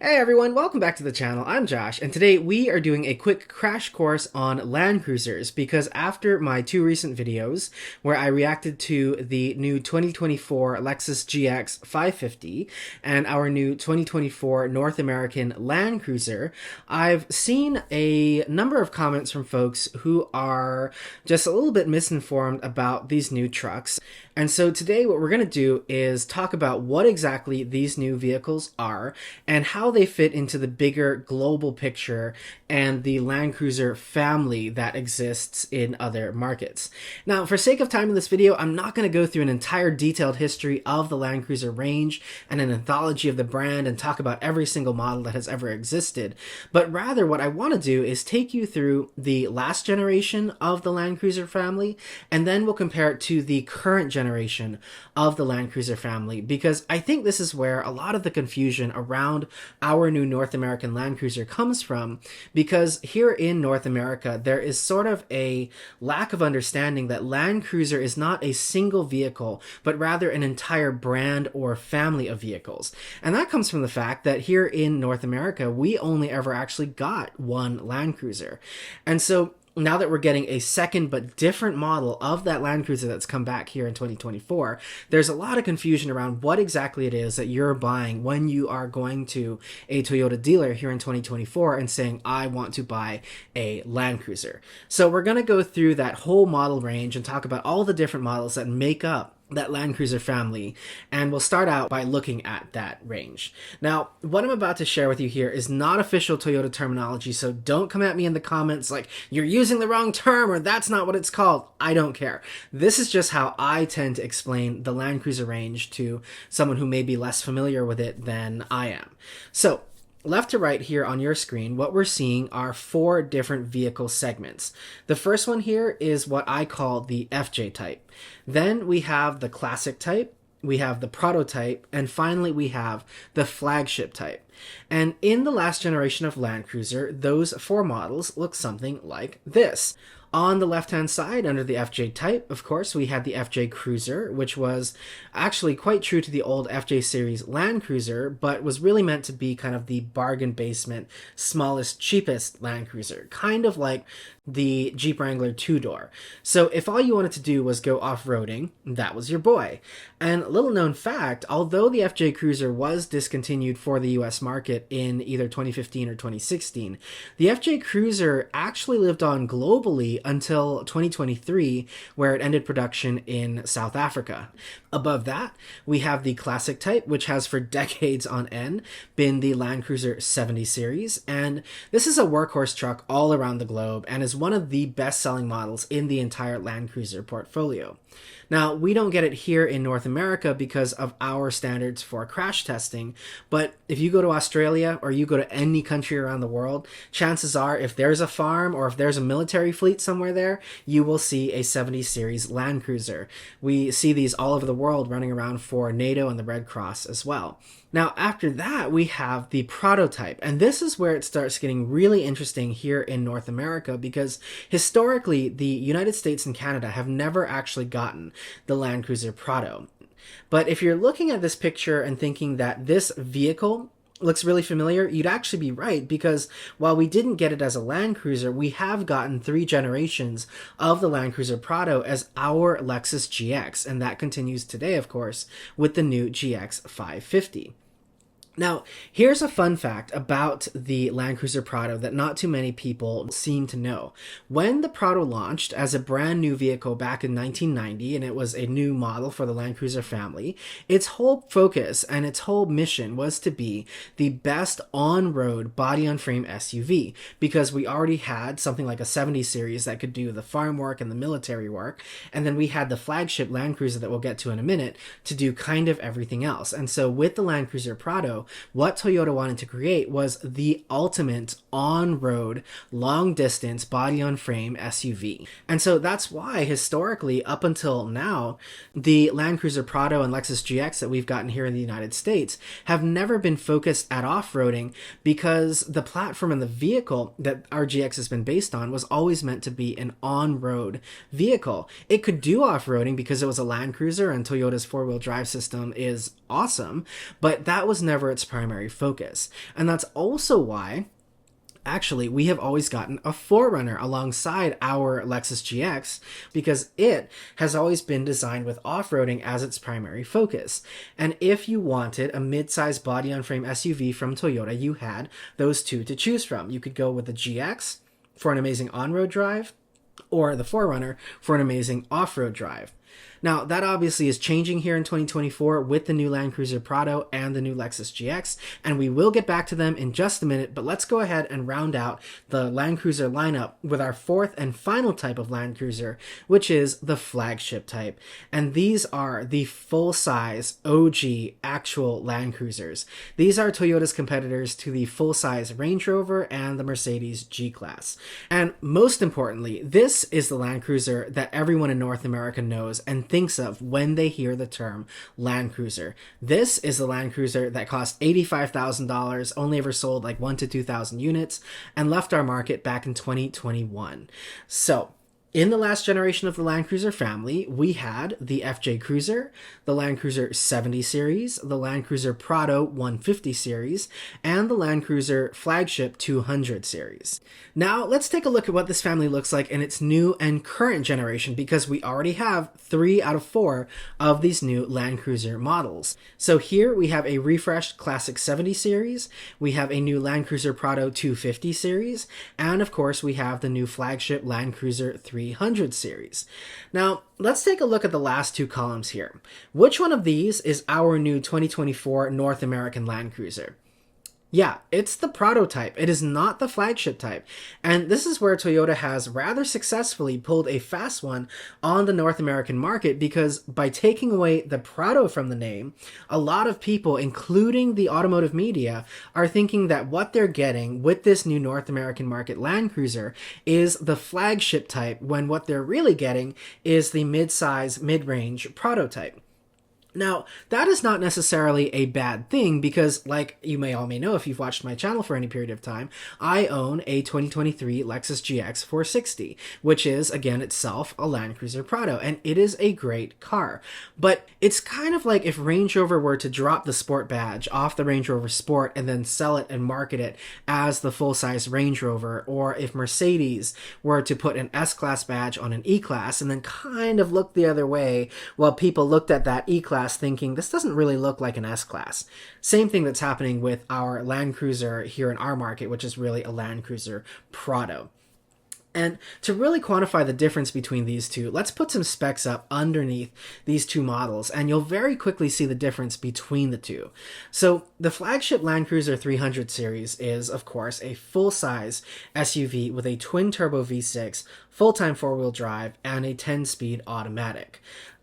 Hey everyone, welcome back to the channel. I'm Josh, and today we are doing a quick crash course on Land Cruisers because after my two recent videos where I reacted to the new 2024 Lexus GX 550 and our new 2024 North American Land Cruiser, I've seen a number of comments from folks who are just a little bit misinformed about these new trucks. And so today what we're going to do is talk about what exactly these new vehicles are and how they fit into the bigger global picture and the Land Cruiser family that exists in other markets. Now, for sake of time in this video, I'm not going to go through an entire detailed history of the Land Cruiser range and an anthology of the brand and talk about every single model that has ever existed, but rather what I want to do is take you through the last generation of the Land Cruiser family, and then we'll compare it to the current generation of the Land Cruiser family, because I think this is where a lot of the confusion around our new North American Land Cruiser comes from, because here in North America there is sort of a lack of understanding that Land Cruiser is not a single vehicle but rather an entire brand or family of vehicles. And that comes from the fact that here in North America we only ever actually got one Land Cruiser. And so now that we're getting a second but different model of that Land Cruiser that's come back here in 2024, there's a lot of confusion around what exactly it is that you're buying when you are going to a Toyota dealer here in 2024 and saying, I want to buy a Land Cruiser. So we're going to go through that whole model range and talk about all the different models that make up that Land Cruiser family, and we'll start out by looking at that range. Now, what I'm about to share with you here is not official Toyota terminology, so don't come at me in the comments like, you're using the wrong term or that's not what it's called. I don't care. This is just how I tend to explain the Land Cruiser range to someone who may be less familiar with it than I am. So, left to right here on your screen, what we're seeing are four different vehicle segments. The first one here is what I call the FJ type. Then we have the classic type, we have the Prado type, and finally we have the flagship type. And in the last generation of Land Cruiser, those four models look something like this. On the left-hand side, under the FJ type, of course, we had the FJ Cruiser, which was actually quite true to the old FJ series Land Cruiser, but was really meant to be kind of the bargain basement, smallest, cheapest Land Cruiser, kind of like the Jeep Wrangler two-door. So if all you wanted to do was go off-roading, that was your boy. And little known fact, although the FJ Cruiser was discontinued for the US market in either 2015 or 2016, the FJ Cruiser actually lived on globally until 2023, where it ended production in South Africa. Above that, we have the classic type, which has for decades on end been the Land Cruiser 70 series, and this is a workhorse truck all around the globe and is one of the best-selling models in the entire Land Cruiser portfolio. Now, we don't get it here in North America because of our standards for crash testing, but if you go to Australia or you go to any country around the world, chances are if there's a farm or if there's a military fleet somewhere there, you will see a 70 series Land Cruiser. We see these all over the world running around for NATO and the Red Cross as well. Now, after that, we have the Prado type, and this is where it starts getting really interesting here in North America because historically, the United States and Canada have never actually gotten the Land Cruiser Prado. But if you're looking at this picture and thinking that this vehicle looks really familiar, you'd actually be right, because while we didn't get it as a Land Cruiser, we have gotten 3 generations of the Land Cruiser Prado as our Lexus GX, and that continues today, of course, with the new GX 550. Now, here's a fun fact about the Land Cruiser Prado that not too many people seem to know. When the Prado launched as a brand new vehicle back in 1990, and it was a new model for the Land Cruiser family, its whole focus and its whole mission was to be the best on-road body-on-frame SUV, because we already had something like a 70 series that could do the farm work and the military work, and then we had the flagship Land Cruiser that we'll get to in a minute to do kind of everything else. And so with the Land Cruiser Prado, what Toyota wanted to create was the ultimate on-road, long-distance, body-on-frame SUV. And so that's why, historically, up until now, the Land Cruiser Prado and Lexus GX that we've gotten here in the United States have never been focused at off-roading, because the platform and the vehicle that our GX has been based on was always meant to be an on-road vehicle. It could do off-roading because it was a Land Cruiser, and Toyota's four-wheel drive system is awesome, but that was never its primary focus. And that's also why actually, we have always gotten a 4Runner alongside our Lexus GX because it has always been designed with off-roading as its primary focus. And if you wanted a mid-size body-on-frame SUV from Toyota, you had those two to choose from. You could go with the GX for an amazing on-road drive, or the 4Runner for an amazing off-road drive. Now, that obviously is changing here in 2024 with the new Land Cruiser Prado and the new Lexus GX, and we will get back to them in just a minute, but let's go ahead and round out the Land Cruiser lineup with our fourth and final type of Land Cruiser, which is the flagship type. And these are the full-size OG actual Land Cruisers. These are Toyota's competitors to the full-size Range Rover and the Mercedes G-Class. And most importantly, this is the Land Cruiser that everyone in North America knows and thinks of when they hear the term Land Cruiser. This is the Land Cruiser that cost $85,000, only ever sold like 1,000 to 2,000 units, and left our market back in 2021. So, in the last generation of the Land Cruiser family, we had the FJ Cruiser, the Land Cruiser 70 series, the Land Cruiser Prado 150 series, and the Land Cruiser Flagship 200 series. Now, let's take a look at what this family looks like in its new and current generation, because we already have 3 out of 4 of these new Land Cruiser models. So here we have a refreshed Classic 70 series, we have a new Land Cruiser Prado 250 series, and of course we have the new flagship Land Cruiser 300 series. Now, let's take a look at the last 2 columns here. Which one of these is our new 2024 North American Land Cruiser? Yeah, it's the Prado type. It is not the flagship type. And this is where Toyota has rather successfully pulled a fast one on the North American market, because by taking away the Prado from the name, a lot of people, including the automotive media, are thinking that what they're getting with this new North American market Land Cruiser is the flagship type, when what they're really getting is the mid-size, mid-range Prado type. Now, that is not necessarily a bad thing, because like you may know if you've watched my channel for any period of time, I own a 2023 Lexus GX 460, which is, again, itself a Land Cruiser Prado, and it is a great car. But it's kind of like if Range Rover were to drop the Sport badge off the Range Rover Sport and then sell it and market it as the full-size Range Rover, or if Mercedes were to put an S-Class badge on an E-Class and then kind of look the other way while people looked at that E-Class thinking this doesn't really look like an S-Class. Same thing that's happening with our Land Cruiser here in our market, which is really a Land Cruiser Prado. And to really quantify the difference between these two, let's put some specs up underneath these 2 models, and you'll very quickly see the difference between the two. So the flagship Land Cruiser 300 series is, of course, a full-size SUV with a twin-turbo V6, full-time 4-wheel drive, and a 10-speed automatic.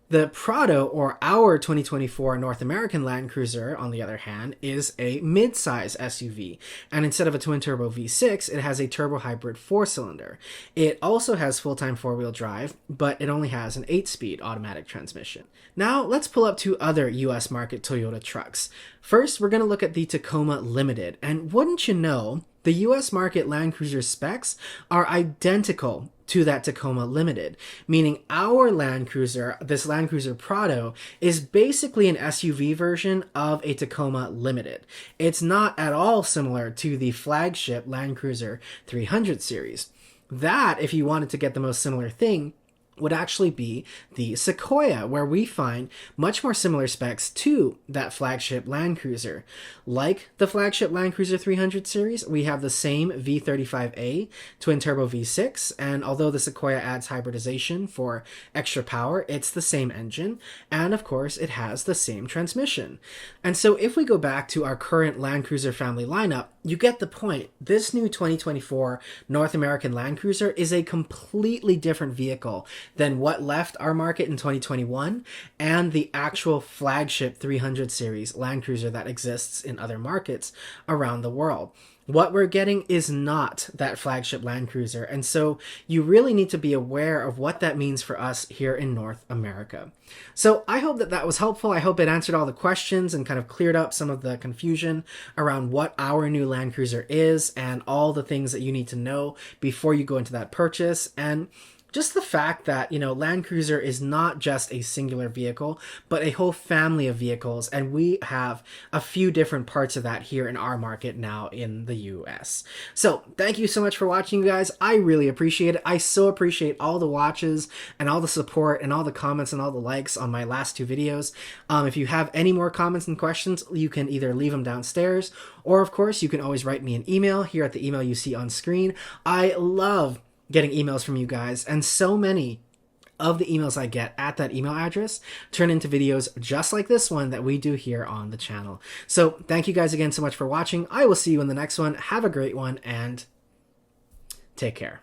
The Prado, or our 2024 North American Land Cruiser, on the other hand, is a mid-size SUV, and instead of a twin-turbo V6, it has a turbo-hybrid 4-cylinder. It also has full-time 4-wheel drive, but it only has an 8-speed automatic transmission. Now, let's pull up 2 other US market Toyota trucks. First, we're going to look at the Tacoma Limited, and wouldn't you know, the US market Land Cruiser specs are identical to that Tacoma Limited, meaning our Land Cruiser, this Land Cruiser Prado, is basically an SUV version of a Tacoma Limited. It's not at all similar to the flagship Land Cruiser 300 series. That, if you wanted to get the most similar thing, would actually be the Sequoia, where we find much more similar specs to that flagship Land Cruiser. Like the flagship Land Cruiser 300 series, we have the same V35A twin-turbo V6, and although the Sequoia adds hybridization for extra power, it's the same engine, and of course it has the same transmission. And so if we go back to our current Land Cruiser family lineup, you get the point. This new 2024 North American Land Cruiser is a completely different vehicle than what left our market in 2021 and the actual flagship 300 series Land Cruiser that exists in other markets around the world. What we're getting is not that flagship Land Cruiser, and so you really need to be aware of what that means for us here in North America. So I hope that was helpful. I hope it answered all the questions and kind of cleared up some of the confusion around what our new Land Cruiser is and all the things that you need to know before you go into that purchase. And just the fact that, Land Cruiser is not just a singular vehicle, but a whole family of vehicles, and we have a few different parts of that here in our market now in the US. So thank you so much for watching, you guys. I really appreciate it. I so appreciate all the watches and all the support and all the comments and all the likes on my last two videos. If you have any more comments and questions, you can either leave them downstairs, or of course you can always write me an email here at the email you see on screen. I love getting emails from you guys, and so many of the emails I get at that email address turn into videos just like this one that we do here on the channel. So thank you guys again so much for watching. I will see you in the next one. Have a great one, and take care.